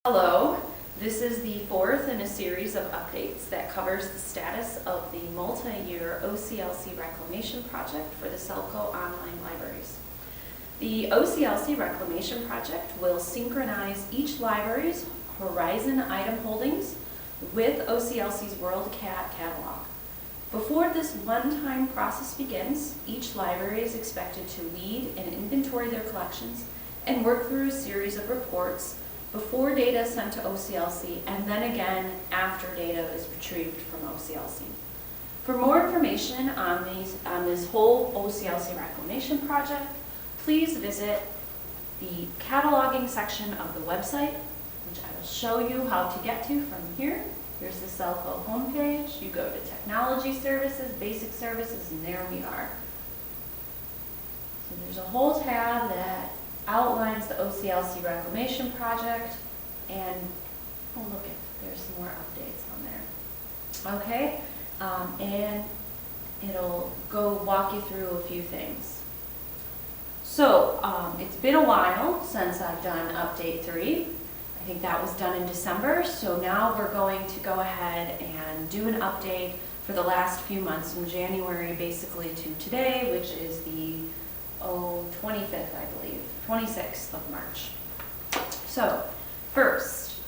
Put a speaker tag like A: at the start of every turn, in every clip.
A: Hello, this is the fourth in a series of updates that covers the status of the multi-year OCLC reclamation project for the SELCO online libraries. The OCLC reclamation project will synchronize each library's Horizon item holdings with OCLC's WorldCat catalog. Before this one-time process begins, each library is expected to weed and inventory their collections and work through a series of reports before data is sent to OCLC, and then again after data is retrieved from OCLC. For more information on this whole OCLC reclamation project, please visit the cataloging section of the website, which I will show you how to get to from here. Here's the SELCO homepage. You go to Technology Services, Basic Services, and there we are. So there's a whole tab that outlines the OCLC reclamation project, and oh look, there's some more updates on there. Okay, and it'll walk you through a few things. So it's been a while since I've done update 3. I think that was done in December, so now we're going to go ahead and do an update for the last few months from January basically to today, which is the 25th, I believe, 26th of March. So first,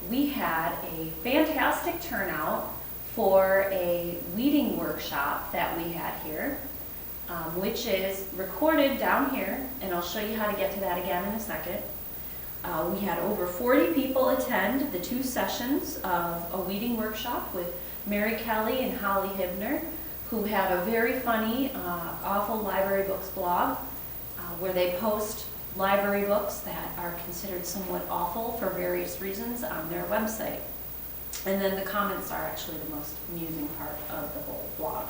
A: we had a fantastic turnout for a weeding workshop that we had here, which is recorded down here, and I'll show you how to get to that again in a second. We had over 40 people attend the 2 sessions of a weeding workshop with Mary Kelly and Holly Hibner, who have a very funny Awful Library Books blog where they post library books that are considered somewhat awful for various reasons on their website. And then the comments are actually the most amusing part of the whole blog.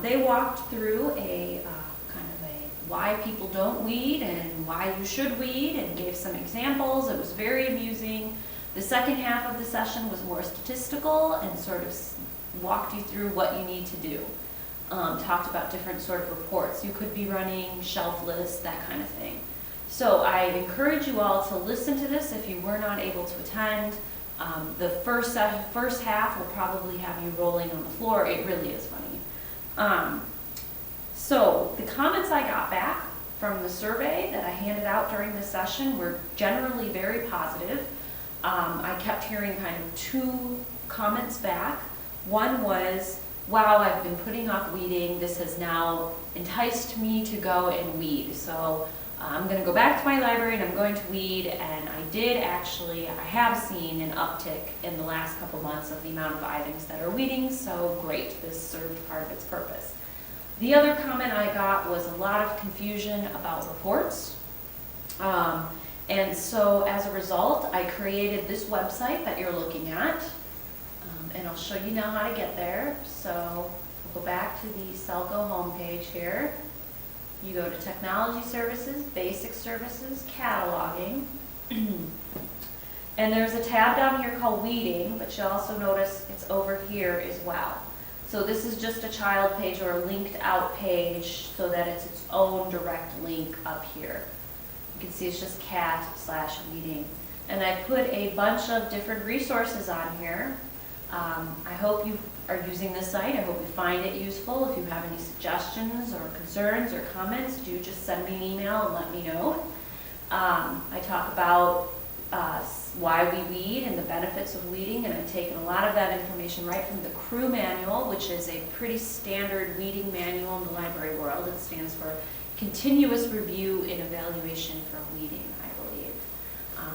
A: They walked through a kind of a why people don't weed and why you should weed, and gave some examples. It was very amusing. The second half of the session was more statistical and sort of walked you through what you need to do. Talked about different sort of reports. You could be running shelf lists, that kind of thing. So I encourage you all to listen to this if you were not able to attend. The first half will probably have you rolling on the floor. It really is funny. So the comments I got back from the survey that I handed out during the session were generally very positive. I kept hearing kind of 2 comments back. One was, wow, I've been putting off weeding. This has now enticed me to go and weed. So I'm going to go back to my library and I'm going to weed. And I have seen an uptick in the last couple months of the amount of items that are weeding. So great, this served part of its purpose. The other comment I got was a lot of confusion about reports. And so as a result, I created this website that you're looking at. And I'll show you now how to get there. So we'll go back to the SELCO homepage here. You go to Technology Services, Basic Services, Cataloging. And there's a tab down here called Weeding, but you'll also notice it's over here as well. So this is just a child page or a linked out page so that it's its own direct link up here. You can see it's just cat/weeding. And I put a bunch of different resources on here. I hope you are using this site. I hope you find it useful. If you have any suggestions or concerns or comments, do just send me an email and let me know. I talk about why we weed and the benefits of weeding, and I've taken a lot of that information right from the CREW manual, which is a pretty standard weeding manual in the library world. It stands for Continuous Review and Evaluation for Weeding, I believe.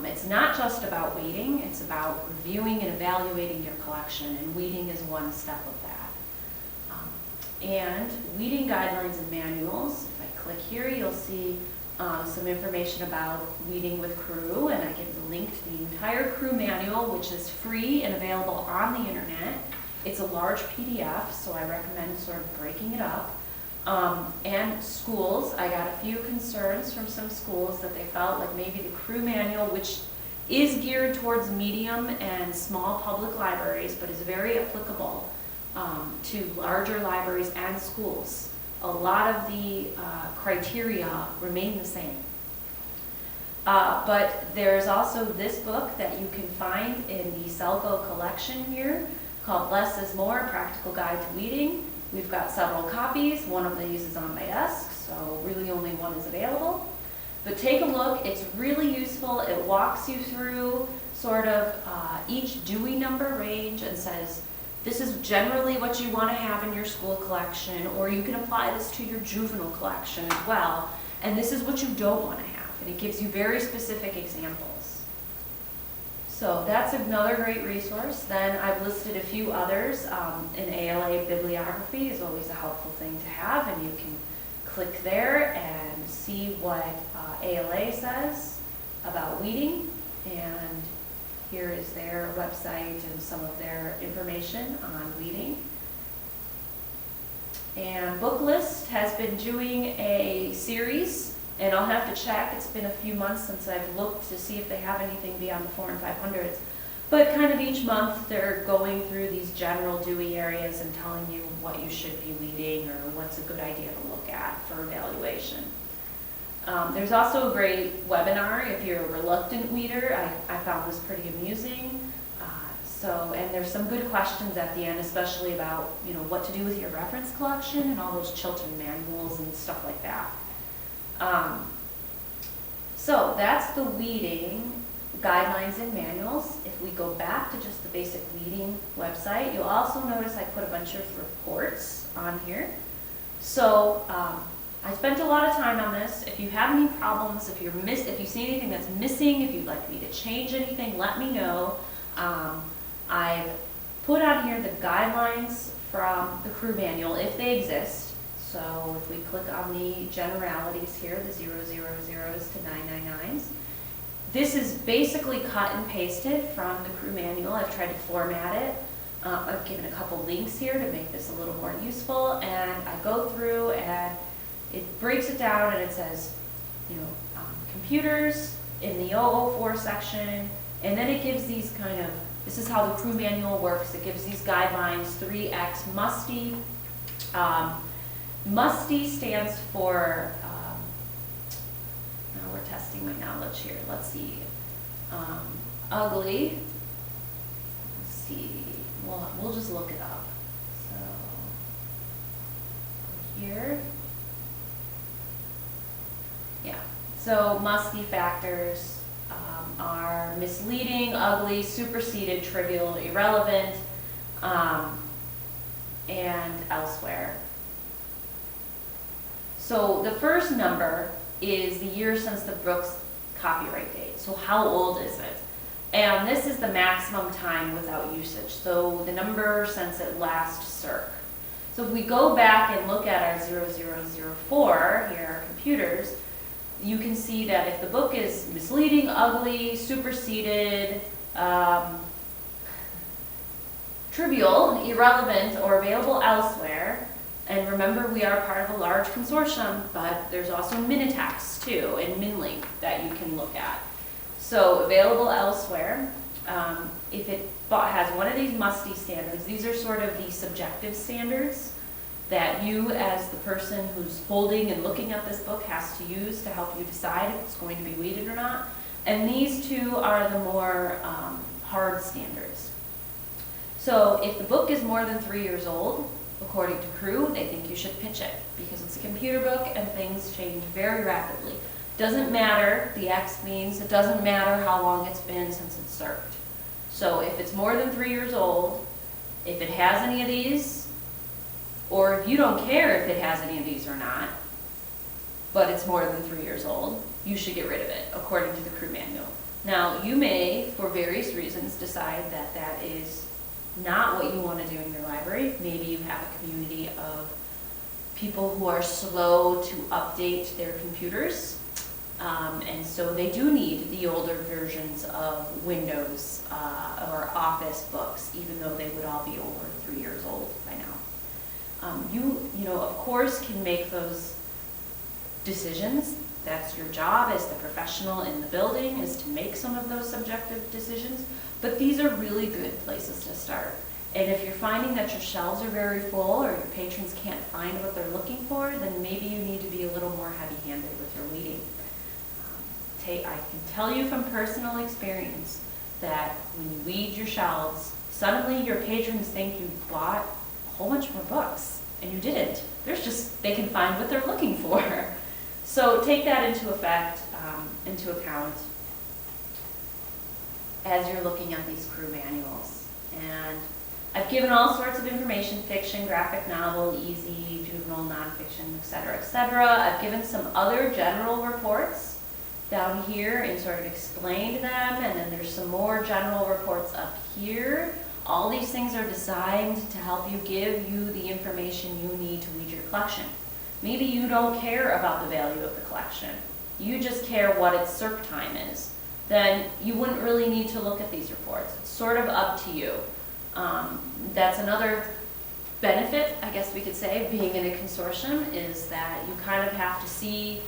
A: It's not just about weeding, it's about reviewing and evaluating your collection, and weeding is one step of that. And weeding guidelines and manuals, if I click here, you'll see some information about weeding with CREW, and I give the link to the entire CREW manual, which is free and available on the internet. It's a large PDF, so I recommend sort of breaking it up. And schools, I got a few concerns from some schools that they felt like maybe the CREW manual, which is geared towards medium and small public libraries, but is very applicable to larger libraries and schools. A lot of the criteria remain the same. But there's also this book that you can find in the SELCO collection here called Less is More, Practical Guide to Weeding. We've got several copies. One of these is on my desk, so really only one is available. But take a look, it's really useful. It walks you through sort of each Dewey number range and says, this is generally what you want to have in your school collection, or you can apply this to your juvenile collection as well, and this is what you don't want to have. And it gives you very specific examples. So that's another great resource. Then I've listed a few others. An ALA bibliography is always a helpful thing to have, and you can click there and see what ALA says about weeding. And here is their website and some of their information on weeding. And Booklist has been doing a series, and I'll have to check. It's been a few months since I've looked to see if they have anything beyond the 400 and 500s. But kind of each month they're going through these general Dewey areas and telling you what you should be weeding or what's a good idea to look at for evaluation. There's also a great webinar if you're a reluctant weeder. I found this pretty amusing. And there's some good questions at the end, especially about what to do with your reference collection and all those children manuals and stuff like that. So that's the weeding guidelines and manuals. If we go back to just the basic weeding website, you'll also notice I put a bunch of reports on here. So I spent a lot of time on this. If you have any problems, if you see anything that's missing, if you'd like me to change anything, let me know. I've put on here the guidelines from the crew manual, if they exist. So if we click on the generalities here, the 000s to 999s, this is basically cut and pasted from the crew manual. I've tried to format it. I've given a couple links here to make this a little more useful, and I go through and it breaks it down, and it says, computers in the 004 section, and then it gives these this is how the crew manual works. It gives these guidelines, 3X musty. Musty stands for, now we're testing my knowledge here. Let's see. Ugly. Let's see. We'll just look it up. So here. Yeah. So musty factors are misleading, ugly, superseded, trivial, irrelevant, and elsewhere. So the first number is the year since the book's copyright date. So how old is it? And this is the maximum time without usage. So the number since it last circ. So if we go back and look at our 0004, here are computers, you can see that if the book is misleading, ugly, superseded, trivial, irrelevant, or available elsewhere, and remember we are part of a large consortium, but there's also Minitext too, and Minlink that you can look at. So available elsewhere, if it has one of these musty standards, these are sort of the subjective standards that you as the person who's holding and looking at this book has to use to help you decide if it's going to be weeded or not. And these two are the more hard standards. So if the book is more than 3 years old, according to Crew, they think you should pitch it because it's a computer book and things change very rapidly. Doesn't matter, the X means it doesn't matter how long it's been since it's served. So if it's more than 3 years old, if it has any of these, or if you don't care if it has any of these or not, but it's more than 3 years old, you should get rid of it, according to the Crew manual. Now, you may, for various reasons, decide that that is not what you want to do in your library. Maybe you have a community of people who are slow to update their computers, and so they do need the older versions of Windows or Office books, even though they would all be over 3 years old by now. You of course, can make those decisions. That's your job as the professional in the building, is to make some of those subjective decisions. But these are really good places to start. And if you're finding that your shelves are very full or your patrons can't find what they're looking for, then maybe you need to be a little more heavy-handed with your weeding. I can tell you from personal experience that when you weed your shelves, suddenly your patrons think you bought a whole bunch more books, and you didn't. They can find what they're looking for. So take that into account as you're looking at these crew manuals. And I've given all sorts of information: fiction, graphic novel, easy, juvenile, nonfiction, etc., etc. I've given some other general reports down here and sort of explained them, and then there's some more general reports up here. All these things are designed to help you, give you the information you need to lead your collection. Maybe you don't care about the value of the collection. You just care what its circ time is. Then you wouldn't really need to look at these reports. It's sort of up to you. That's another benefit, I guess we could say, of being in a consortium, is that you kind of have to see,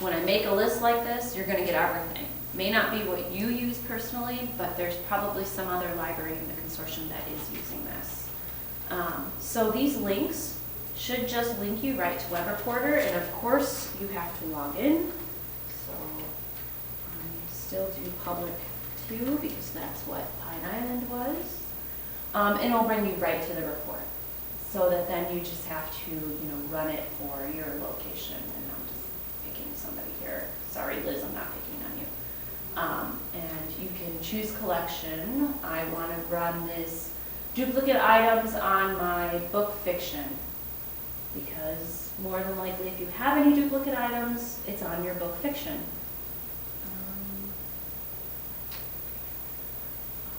A: when I make a list like this, you're going to get everything. May not be what you use personally, but there's probably some other library in the consortium that is using this. So these links should just link you right to Web Reporter, and of course you have to log in. So I still do public too, because that's what Pine Island was. And it'll bring you right to the report, so that then you just have to, run it for your location. And I'm just picking somebody here. Sorry, Liz, I'm not picking on you. And you can choose collection. I want to run this duplicate items on my book fiction, because more than likely, if you have any duplicate items, it's on your book fiction. I'm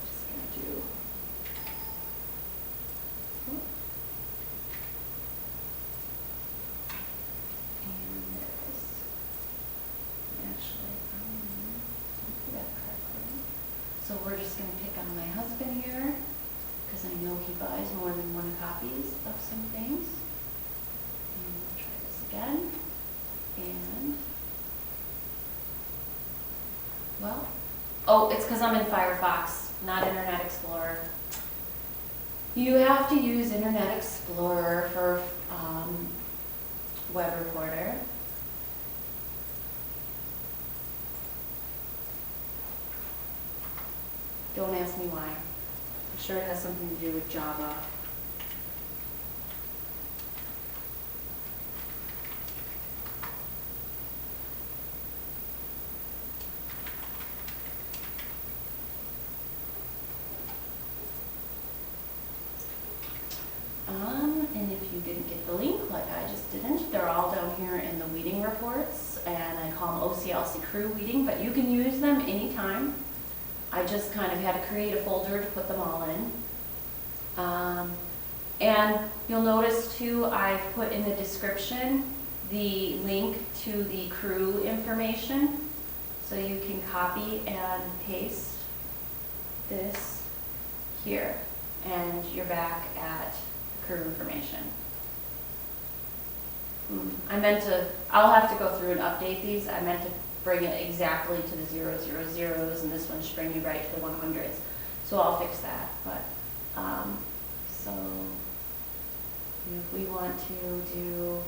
A: just going to do. And there it is. Actually, do that correctly. So we're just going to pick on my husband here, because I know he buys more than one copies of some things. And we'll try this again. And, well, oh, it's because I'm in Firefox, not Internet Explorer. You have to use Internet Explorer for Web Reporter. Don't ask me why. I'm sure it has something to do with Java. And if you didn't get the link, like I just didn't, they're all down here in the weeding reports, and I call them OCLC crew weeding, but you can use them anytime. I just kind of had to create a folder to put them all in. And you'll notice too, I've put in the description the link to the crew information, so you can copy and paste this here, and you're back at crew information. I'll have to go through and update these. I meant to bring it exactly to the 000s, and this one should bring you right to the 100s. So I'll fix that. But so if we want to do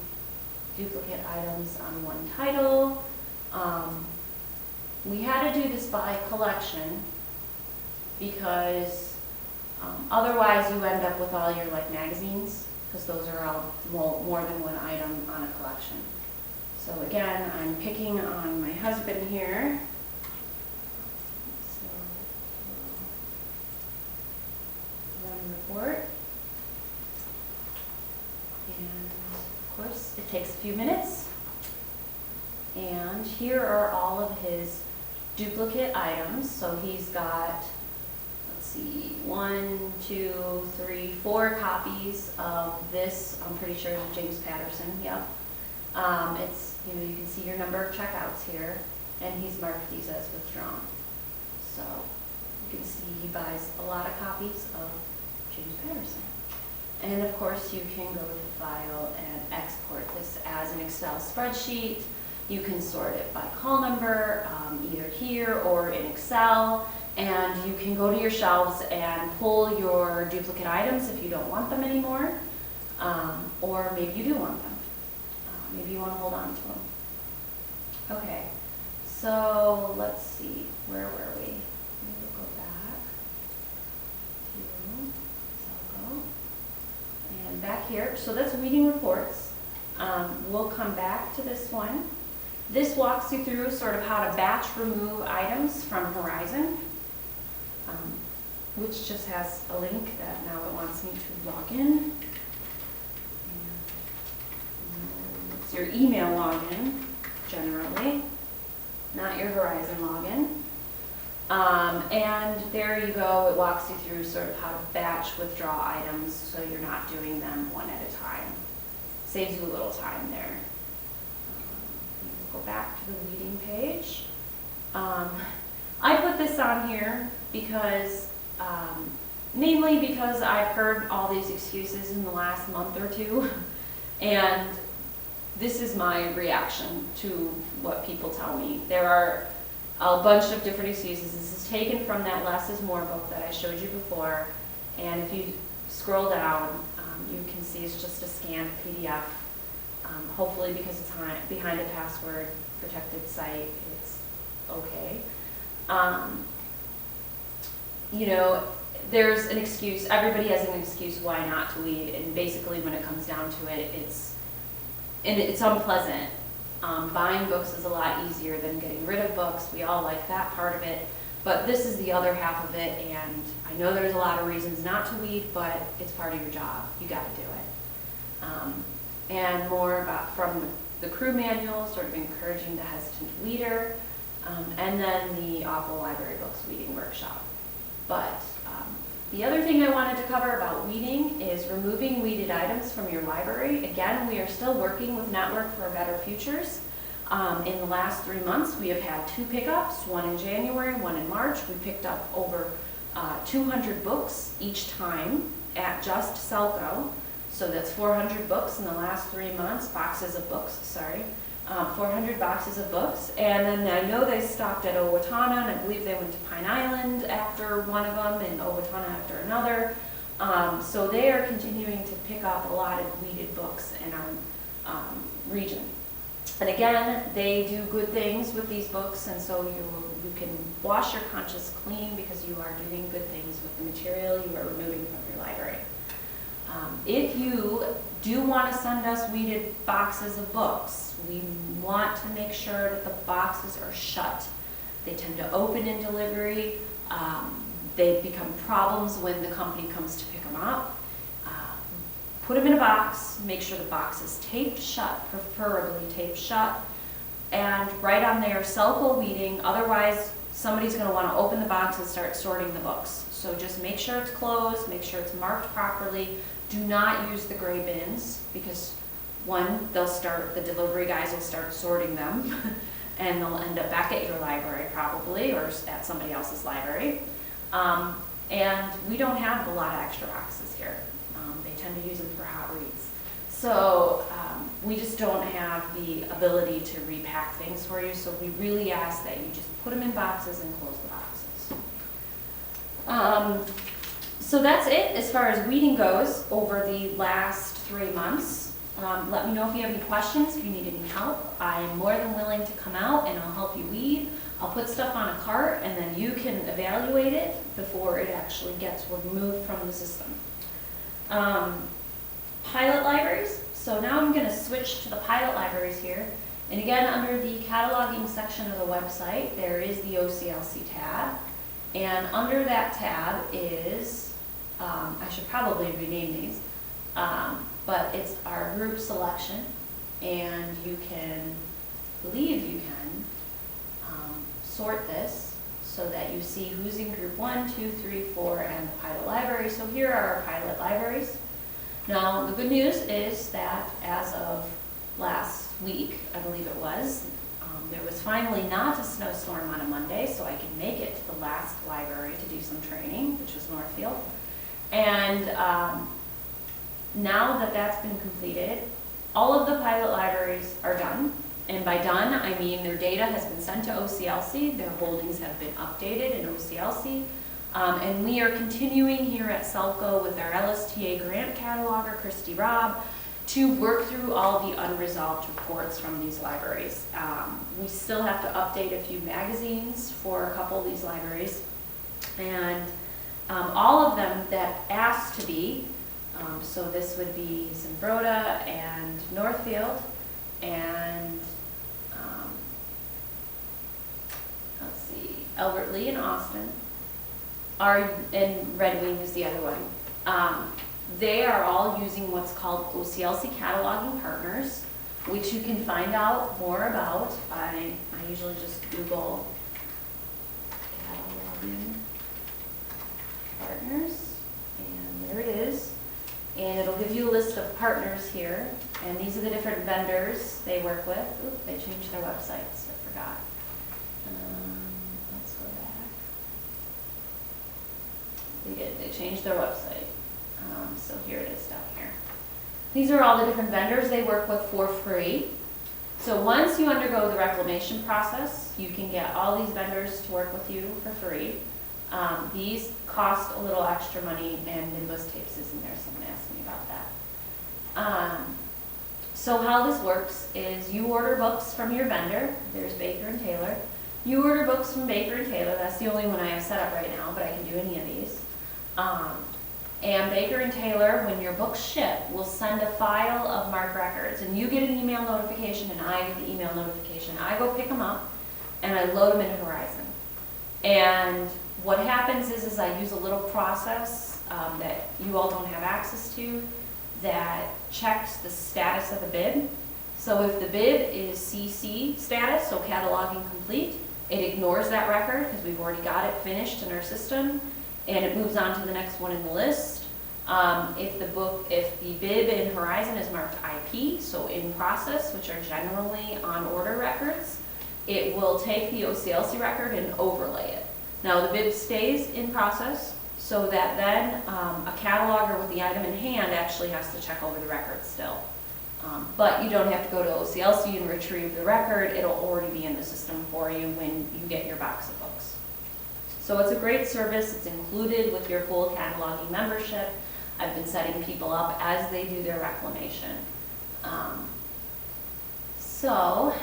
A: duplicate items on one title, we had to do this by collection, because otherwise you end up with all your magazines, because those are all more than one item on a collection. So again, I'm picking on my husband here. So run report. And of course, it takes a few minutes. And here are all of his duplicate items. So he's got, let's see, 1, 2, 3, 4 copies of this. I'm pretty sure it's James Patterson. Yep. It's, you can see your number of checkouts here, and he's marked these as withdrawn. So you can see he buys a lot of copies of James Patterson. And of course, you can go to File and export this as an Excel spreadsheet. You can sort it by call number, either here or in Excel. And you can go to your shelves and pull your duplicate items if you don't want them anymore, or maybe you do want them. Maybe you want to hold on to them. Okay, so So let's see, where were we? We will go back to SELCO. And back here, so that's reading reports. We'll come back to this one. This walks you through sort of how to batch remove items from Horizon, which just has a link that now it wants me to log in. It's your email login, generally, not your Horizon login. And there you go, it walks you through sort of how to batch withdraw items so you're not doing them one at a time. Saves you a little time there. Go back to the reading page. I put this on here because, mainly because I've heard all these excuses in the last month or two, and this is my reaction to what people tell me. There are a bunch of different excuses. This is taken from that Less is More book that I showed you before, and if you scroll down, you can see it's just a scanned PDF. Hopefully, because it's behind a password protected site, it's okay. You know, there's an excuse, everybody has an excuse why not to weed, and basically when it comes down to it, it's unpleasant. Buying books is a lot easier than getting rid of books. We all like that part of it, but this is the other half of it, and I know there's a lot of reasons not to weed, but it's part of your job. You got to do it. And more about from the crew manual, sort of encouraging the hesitant weeder, and then the Awful Library Books Weeding Workshop. But the other thing I wanted to cover about weeding is removing weeded items from your library. Again, we are still working with Network for Better Futures. In the last 3 months, we have had 2 pickups, one in January, one in March. We picked up over 200 books each time at just SELCO. So that's 400 books in the last 3 months, boxes of books, sorry. 400 boxes of books. And then I know they stopped at Owatonna, and I believe they went to Pine Island after one of them, and Owatonna after another. So they are continuing to pick up a lot of weeded books in our region. And again, they do good things with these books, and so you can wash your conscience clean because you are doing good things with the material you are removing from your library. If you do want to send us weeded boxes of books, we want to make sure that the boxes are shut. They tend to open in delivery. They become problems when the company comes to pick them up. Put them in a box, make sure the box is taped shut, preferably taped shut, and write on there SELCO weeding. Otherwise, somebody's going to want to open the box and start sorting the books. So just make sure it's closed, make sure it's marked properly. Do not use the gray bins because one, the delivery guys will start sorting them and they'll end up back at your library probably, or at somebody else's library. And we don't have a lot of extra boxes here. They tend to use them for hot reads. So we just don't have the ability to repack things for you, so we really ask that you just put them in boxes and close the boxes. So that's it as far as weeding goes over the last 3 months. Let me know if you have any questions, if you need any help. I'm more than willing to come out and I'll help you weed. I'll put stuff on a cart and then you can evaluate it before it actually gets removed from the system. Pilot libraries. So now I'm going to switch to the pilot libraries here. And again, under the cataloging section of the website, there is the OCLC tab. And under that tab is, I should probably rename these, but it's our group selection. And you can, I believe you can, sort this so that you see who's in group 1, 2, 3, 4, and the pilot library. So here are our pilot libraries. Now, the good news is that as of last week, I believe it was, there was finally not a snowstorm on a Monday, so I could make it to the last library to do some training, which was Northfield. And now that that's been completed, all of the pilot libraries are done. And by done, I mean their data has been sent to OCLC, their holdings have been updated in OCLC, and we are continuing here at SELCO with our LSTA grant cataloger, Christy Robb, to work through all the unresolved reports from these libraries. We still have to update a few magazines for a couple of these libraries, and all of them that asked to be, so this would be Zimbrota and Northfield, and let's see, Albert Lee and Austin, and Red Wing is the other one. They are all using what's called OCLC cataloging partners, which you can find out more about by, I usually just Google cataloging partners, and there it is. And it'll give you a list of partners here, and these are the different vendors they work with. Oop, they changed their websites, I forgot. Let's go back. They changed their website. So here it is down here. These are all the different vendors they work with for free. So once you undergo the reclamation process, you can get all these vendors to work with you for free. These cost a little extra money, and Midwest Tapes is in there, someone asked me about that. So how this works is you order books from your vendor. There's Baker and Taylor. You order books from Baker and Taylor. That's the only one I have set up right now, but I can do any of these. And Baker and Taylor, when your books ship, will send a file of marked records, and you get an email notification, and I get the email notification. I go pick them up, and I load them in Horizon. And what happens is I use a little process that you all don't have access to that checks the status of the bid. So if the bid is CC status, so cataloging complete, it ignores that record because we've already got it finished in our system, and it moves on to the next one in the list. If the bid in Horizon is marked IP, so in process, which are generally on order records, it will take the OCLC record and overlay it. Now the bid stays in process, so that then a cataloger with the item in hand actually has to check over the record still. But you don't have to go to OCLC and retrieve the record. It'll already be in the system for you when you get your box of books. So it's a great service. It's included with your full cataloging membership. I've been setting people up as they do their reclamation. So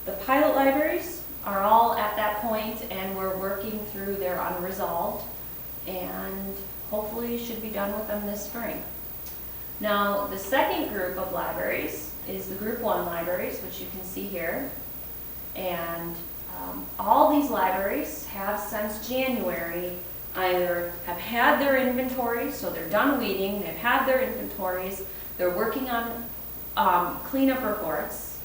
A: the pilot libraries are all at that point, and we're working through their unresolved, and hopefully should be done with them this spring. Now, the second group of libraries is the Group 1 libraries, which you can see here. And all these libraries have since January either have had their inventories, so they're done weeding, they've had their inventories, they're working on cleanup reports,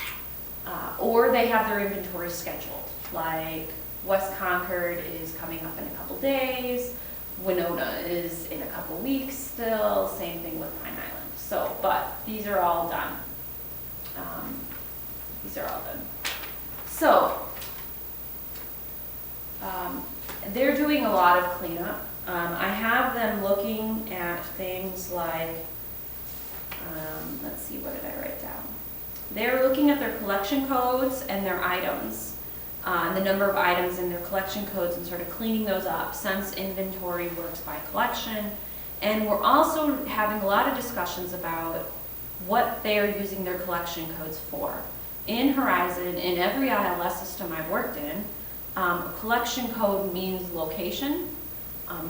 A: or they have their inventory scheduled. Like West Concord is coming up in a couple days, Winona is in a couple weeks still, same thing with Pine Island. So, but these are all done. So, they're doing a lot of cleanup. I have them looking at things like, let's see, what did I write down? They're looking at their collection codes and their items, the number of items in their collection codes, and sort of cleaning those up since inventory works by collection. And we're also having a lot of discussions about what they're using their collection codes for. In Horizon, in every ILS system I've worked in, a collection code means location.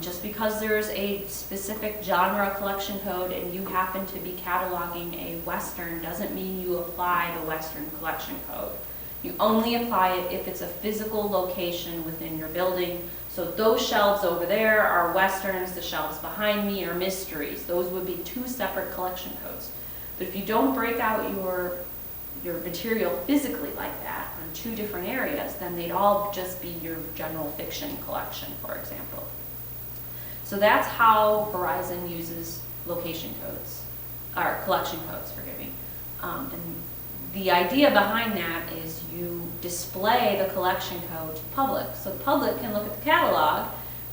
A: Just because there's a specific genre collection code and you happen to be cataloging a Western doesn't mean you apply the Western collection code. You only apply it if it's a physical location within your building. So those shelves over there are Westerns, the shelves behind me are mysteries. Those would be two separate collection codes. But if you don't break out your material physically like that on two different areas, then they'd all just be your general fiction collection, for example. So that's how Horizon uses location codes, or collection codes, forgive me. And the idea behind that is you display the collection code to the public. So the public can look at the catalog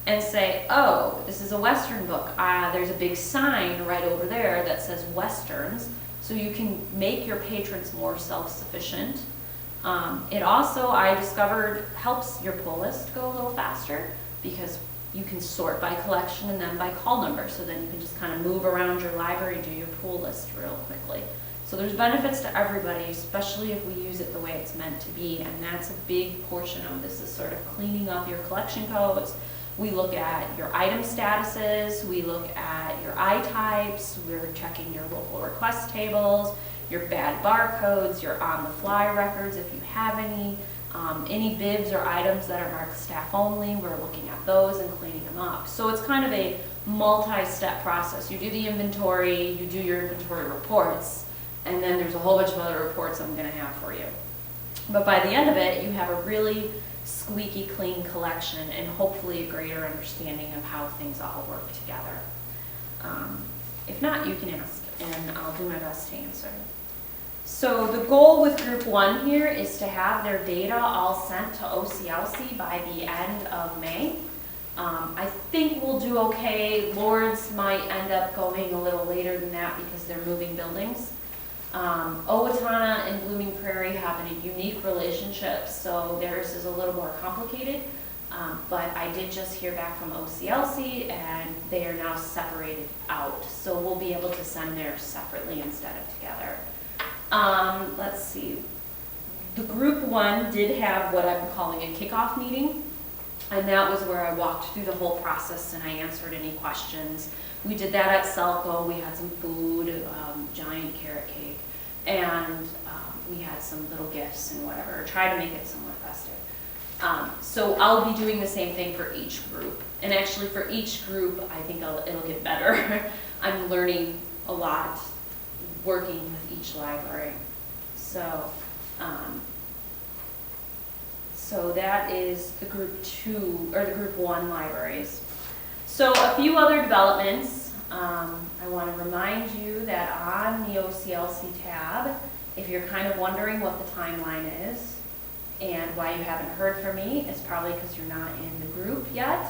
A: and say, oh, this is a Western book. There's a big sign right over there that says Westerns. So you can make your patrons more self-sufficient. It also, I discovered, helps your pull list go a little faster, because You can sort by collection and then by call number, so then you can just kind of move around your library, do your pull list real quickly. So there's benefits to everybody, especially if we use it the way it's meant to be, and that's a big portion of this, is sort of cleaning up your collection codes. We look at your item statuses, we look at your I-types, we're checking your local request tables, your bad barcodes, your on-the-fly records if you have any bibs or items that are marked staff only, we're looking at those and cleaning them up. So it's kind of a multi-step process. You do the inventory, you do your inventory reports, and then there's a whole bunch of other reports I'm going to have for you. But by the end of it, you have a really squeaky clean collection and hopefully a greater understanding of how things all work together. If not, you can ask, and I'll do my best to answer. So the goal with group 1 here is to have their data all sent to OCLC by the end of May. I think we'll do okay. Lawrence might end up going a little later than that because they're moving buildings. Owatonna and Blooming Prairie have a unique relationship, so theirs is a little more complicated. But I did just hear back from OCLC, and they are now separated out. So we'll be able to send theirs separately instead of together. Let's see. The group 1 did have what I'm calling a kickoff meeting, and that was where I walked through the whole process and I answered any questions. We did that at SELCO. We had some food, giant carrot cake, and we had some little gifts and whatever. Try to make it somewhat festive. So I'll be doing the same thing for each group. And actually for each group, I think it'll get better. I'm learning a lot working with each library. So, so that is the group 2, or the group 1 libraries. So a few other developments. I want to remind you that on the OCLC tab, if you're kind of wondering what the timeline is and why you haven't heard from me, it's probably because you're not in the group yet.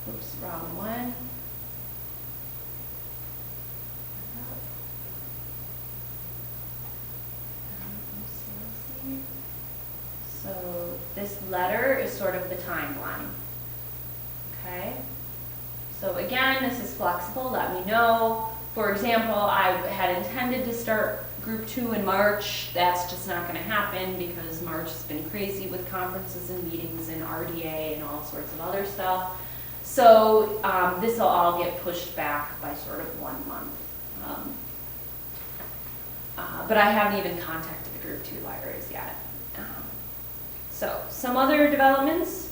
A: Oops, wrong one. So this letter is sort of the timeline. Okay? So again, this is flexible. Let me know. For example, I had intended to start group 2 in March. That's just not going to happen because March has been crazy with conferences and meetings and RDA and all sorts of other stuff. So this will all get pushed back by sort of 1 month. But I haven't even contacted the group 2 libraries yet. So some other developments.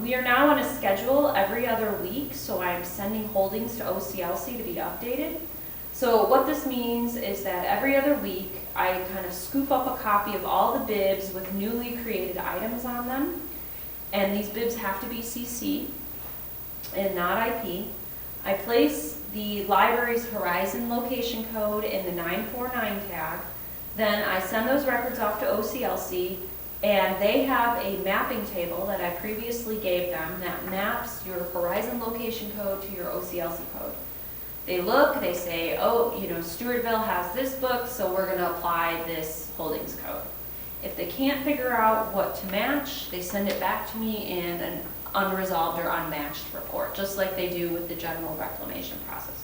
A: We are now on a schedule every other week, so I'm sending holdings to OCLC to be updated. So what this means is that every other week, I kind of scoop up a copy of all the bibs with newly created items on them. And these bibs have to be CC and not IP. I place the library's Horizon location code in the 949 tag. Then I send those records off to OCLC, and they have a mapping table that I previously gave them that maps your Horizon location code to your OCLC code. They look, they say, oh, you know, Stewartville has this book, so we're going to apply this holdings code. If they can't figure out what to match, they send it back to me in an unresolved or unmatched report, just like they do with the general reclamation process.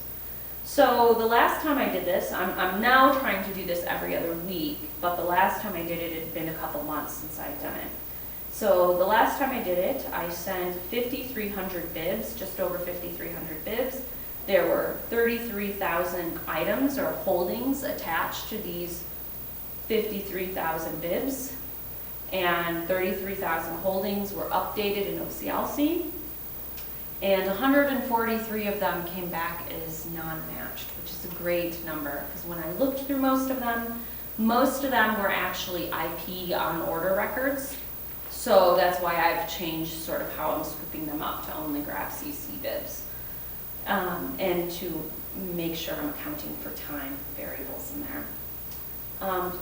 A: So the last time I did this, I'm now trying to do this every other week, but the last time I did it, it had been a couple months since I'd done it. So the last time I did it, I sent 5,300 bibs, just over 5,300 bibs. There were 33,000 items or holdings attached to these 53,000 bibs, and 33,000 holdings were updated in OCLC. And 143 of them came back as non-matched, which is a great number, because when I looked through most of them were actually IP on order records. So that's why I've changed sort of how I'm scooping them up to only grab CC bibs. And to make sure I'm accounting for time variables in there.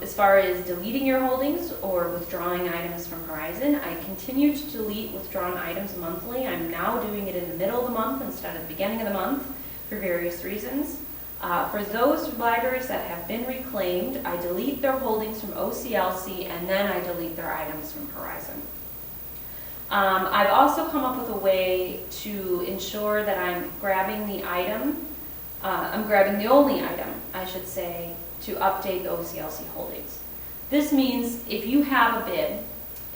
A: As far as deleting your holdings or withdrawing items from Horizon, I continue to delete withdrawn items monthly. I'm now doing it in the middle of the month instead of the beginning of the month for various reasons. For those libraries that have been reclaimed, I delete their holdings from OCLC and then I delete their items from Horizon. I've also come up with a way to ensure that I'm grabbing the item, I'm grabbing the only item, I should say, to update the OCLC holdings. This means if you have a bid,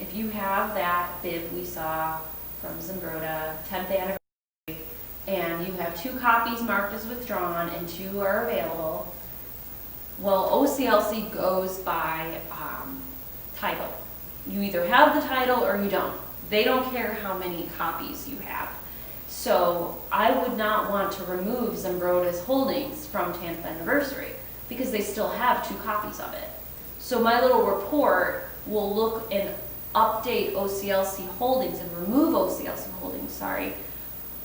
A: if you have that bid we saw from Zimbrota, 10th anniversary, and you have 2 copies marked as withdrawn and 2 are available, well, OCLC goes by title. You either have the title or you don't. They don't care how many copies you have. So I would not want to remove Zimbrota's holdings from 10th anniversary because they still have 2 copies of it. So my little report will look and update OCLC holdings and remove OCLC holdings,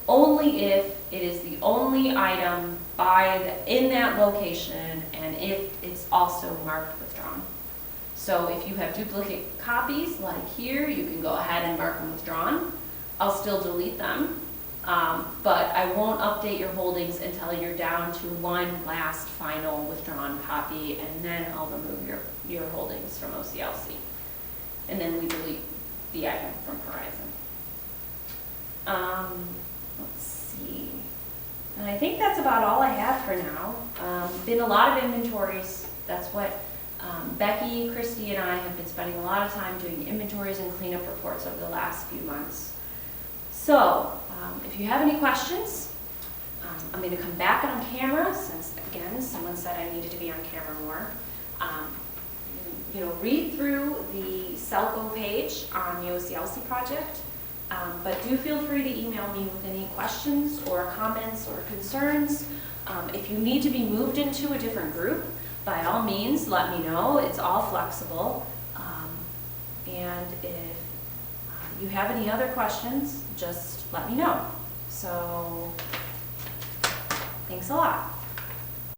A: only if it is the only item in that location and if it's also marked withdrawn. So if you have duplicate copies, like here, you can go ahead and mark them withdrawn. I'll still delete them, but I won't update your holdings until you're down to one last final withdrawn copy, and then I'll remove your holdings from OCLC. And then we delete the item from Horizon. Let's see. And I think that's about all I have for now. Been a lot of inventories. That's what Becky, Christy, and I have been spending a lot of time doing inventories and cleanup reports over the last few months. So, if you have any questions, I'm going to come back on camera since, again, someone said I needed to be on camera more. Read through the SELCO page on the OCLC project, but do feel free to email me with any questions or comments or concerns. If you need to be moved into a different group, by all means, let me know. It's all flexible. And if you have any other questions, just let me know. So, thanks a lot.